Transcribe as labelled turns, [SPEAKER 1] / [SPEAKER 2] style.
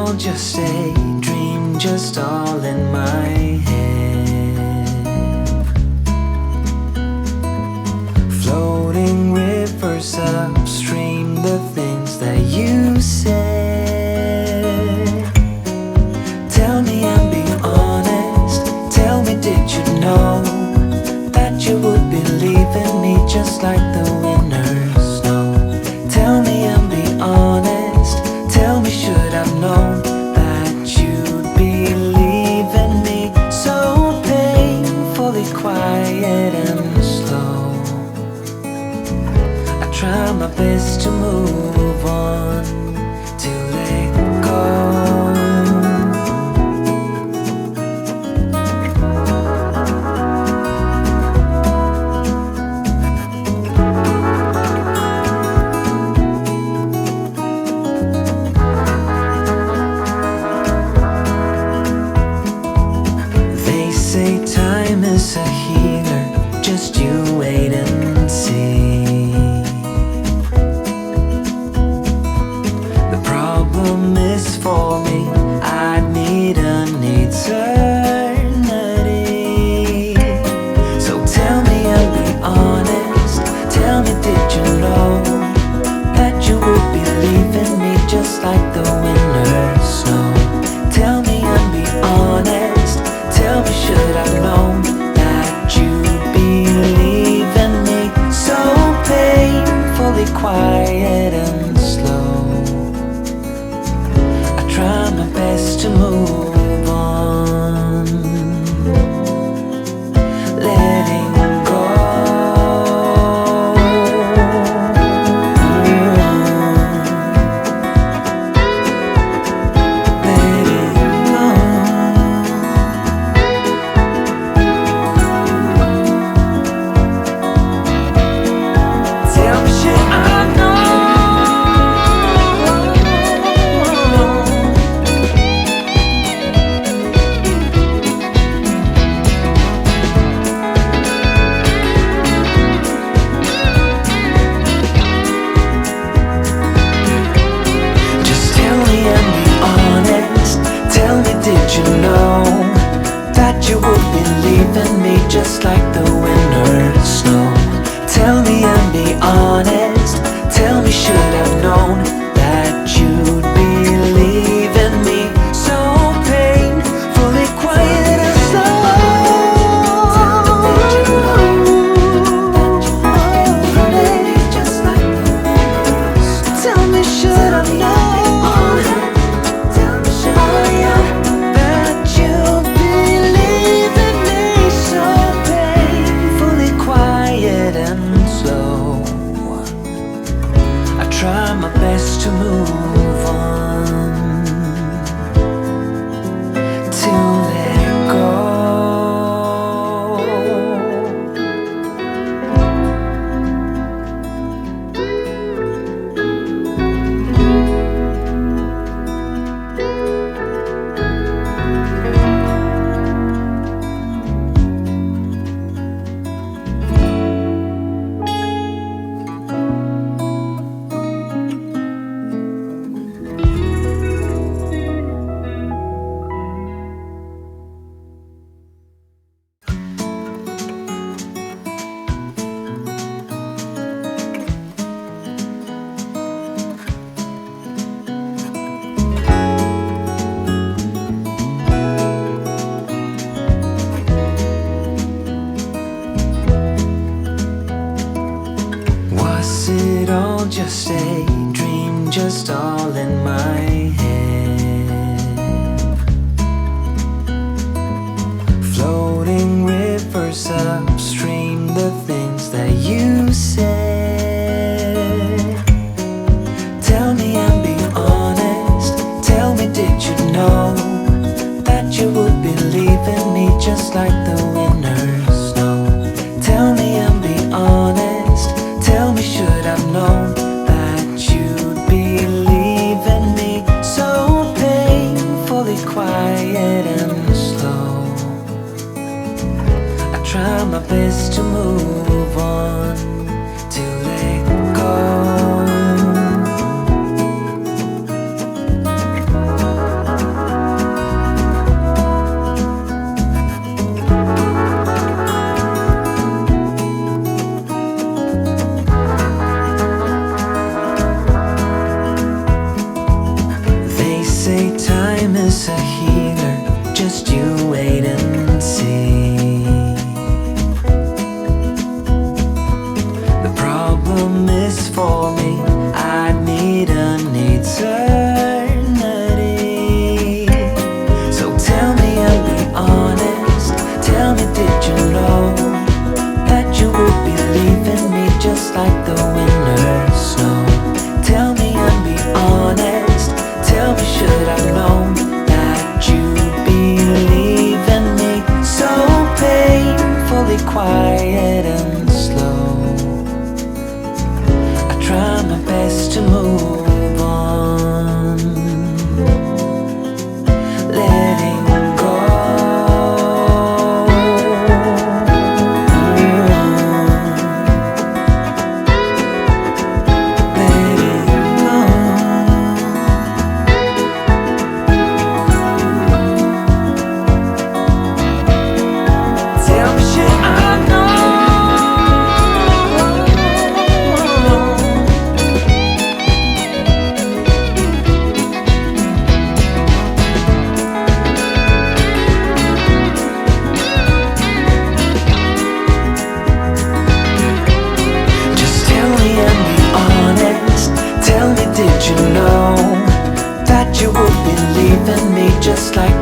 [SPEAKER 1] all just a dream, just all in my head. Floating rivers upstream, the things that you said. Tell me and be honest, tell me did you know that you would believe in me just like the winners know? Tell me and be honest, tell me should I've known that you'd believe in me? So painfully quiet and slow, I try my best to move on, to let go. Time is a healer, just you wait and see. The problem is for me, I need an eternity. So tell me and be honest, tell me did you know that you would believe in me just like the winners know? Tell me and be honest, tell me should I've known that you'd believe in me? So painfully quiet and slow, I try my best to move on, letting go. Just like the winners know. Tell me and be honest, tell me should I've known that you'd believe in me? So painfully quiet and slow, just like the winners. Tell me should I've known. Try my best to move on, to let go. Was it all just a dream, just all in my head? Floating rivers upstream, the things that you said. Tell me and be honest, tell me did you know that you would believe in me just like the winners know? Tell me and be honest, tell me should I've known that you'd believe in me? So painfully quiet and slow, I try my best to move on, to let go. promise for me I need an eternity. So tell me and be honest. Tell me, did you know that you would be leaving me just like the winter snow? Tell me and be honest. Tell me, should I know that you'd be leaving me so painfully quiet and slow? I try my best to move on, letting go. Letting go. Tell me, should I know? Just tell me and be honest. Tell me, did you know that you would be leaving me just like